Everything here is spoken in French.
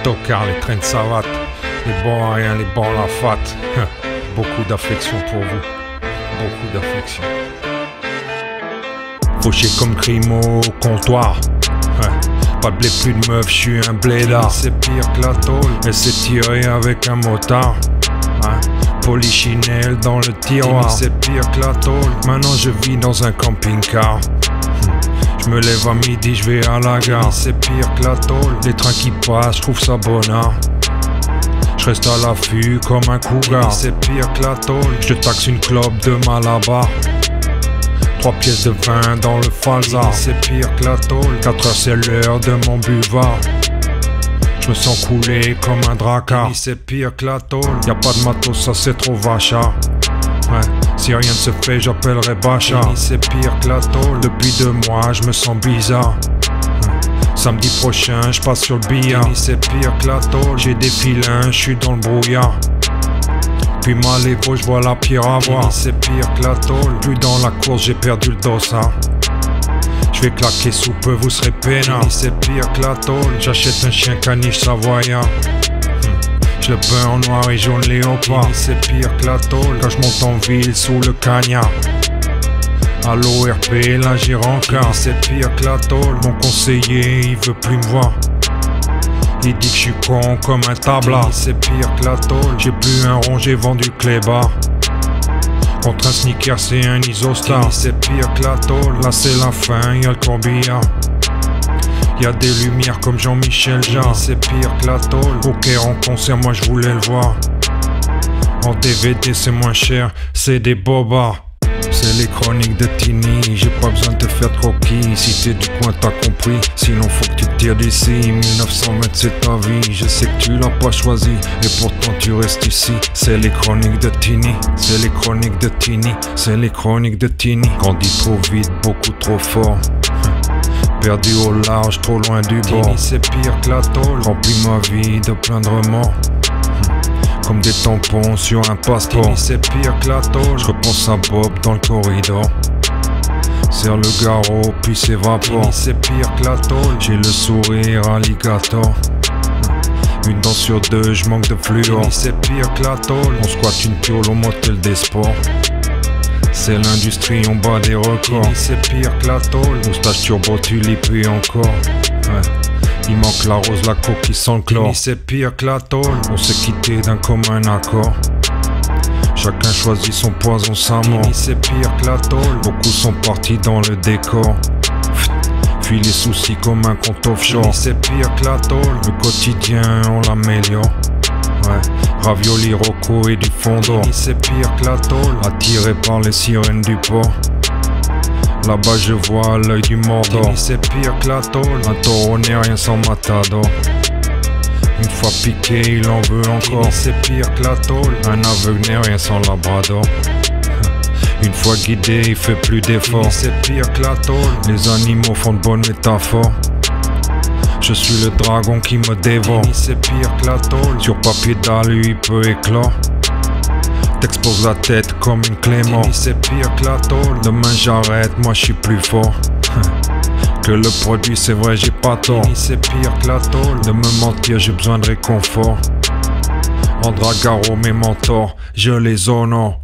tocards, les trains de savate, les bons à rien, les bons à la fat. Beaucoup d'affection pour vous, beaucoup d'affection. Fauché comme crime au comptoir. Pas de blé, plus de meuf, j'suis un blédard. C'est pire que la tôle, elle s'est tirée avec un motard. Polichinelle dans le tiroir. C'est pire que la tôle, maintenant je vis dans un camping-car. Je me lève à midi, je vais à la gare. C'est pire que la tôle, les trains qui passent, je trouve ça bonnard. Je reste à l'affût comme un cougar. C'est pire que la tôle, je te taxe une clope de Malabar. 3 pièces de vin dans le falzar. C'est pire que la tôle, 4 heures c'est l'heure de mon buvard. Je me sens couler comme un dracard. C'est pire que la tôle, y'a pas de matos, ça c'est trop vachard. Si rien ne se fait, j'appellerai Bachar. C'est pire que la tôle, depuis 2 mois je me sens bizarre. Samedi prochain, je passe sur le billard. C'est pire que la tôle, j'ai des filins, je suis dans le brouillard. Puis Malévo, je vois la pierre à voir. C'est pire que la tôle, plus dans la course, j'ai perdu le dossard. Je vais claquer sous peu, vous serez peinard. C'est pire que la tôle, j'achète un chien caniche savoyard. Je le peins en noir et jaune léopard. C'est pire que la tôle, quand je monte en ville sous le cagnard. À l'ORP, là j'ai rencard. C'est pire que la tôle, mon conseiller il veut plus me voir. Il dit que je suis con comme un tablard. C'est pire que la tôle, j'ai plus un rond, j'ai vendu clébard. Contre un sneaker c'est un isostar. C'est pire que la tôle, là c'est la fin, y'a le corbillard. Y'a des lumières comme Jean-Michel Jarre. C'est pire que la tôle, poker en concert, moi je voulais le voir. En DVD c'est moins cher, c'est des bobards. C'est les chroniques de Tini, j'ai pas besoin de te faire de croquis. Si t'es du coin t'as compris, sinon faut que tu te tires d'ici. 1920 c'est ta vie, je sais que tu l'as pas choisi, et pourtant tu restes ici. C'est les chroniques de Tini, c'est les chroniques de Tini, c'est les chroniques de Tini. Grandis trop vite, beaucoup trop fort. Perdu au large, trop loin du bord. C'est pire que la tôle, remplis ma vie de plein de remords. Comme des tampons sur un passeport. C'est pire que la tôle, je repense à Bob dans le corridor. Serre le garrot puis s'évapore. C'est pire que la tôle, j'ai le sourire alligator. Une dent sur 2, je manque de fluor. C'est pire que la tôle, on squatte une piole au motel des sports. C'est l'industrie, on bat des records. C'est pire que la tôle, moustache turbo, tu lis puis encore. Il manque la rose, la coquille sans le chlore. C'est pire que la tôle, on s'est quitté d'un commun accord. Chacun choisit son poison, sa mort. C'est pire que la tôle, beaucoup sont partis dans le décor. Fuis les soucis comme un compte offshore. C'est pire que la tôle, le quotidien on l'améliore. Ravioli, Rocco et du fond d'or. C'est pire que la tôle, attiré par les sirènes du port. Là-bas je vois l'œil du Mordor. C'est pire que la tôle, un taureau n'est rien sans matador. Une fois piqué il en veut encore. C'est pire que la tôle, un aveugle n'est rien sans labrador. Une fois guidé il fait plus d'efforts. C'est pire que la tôle, les animaux font de bonnes métaphores. Je suis le dragon qui me dévore. C'est pire que la tôle, sur papier d'alu il peut éclore. T'exposes la tête comme une Clément. C'est pire que la tôle, demain j'arrête, moi je suis plus fort. Que le produit c'est vrai j'ai pas tort. C'est pire que la tôle, de me mentir j'ai besoin de réconfort. Andragaro mes mentors, je les honore.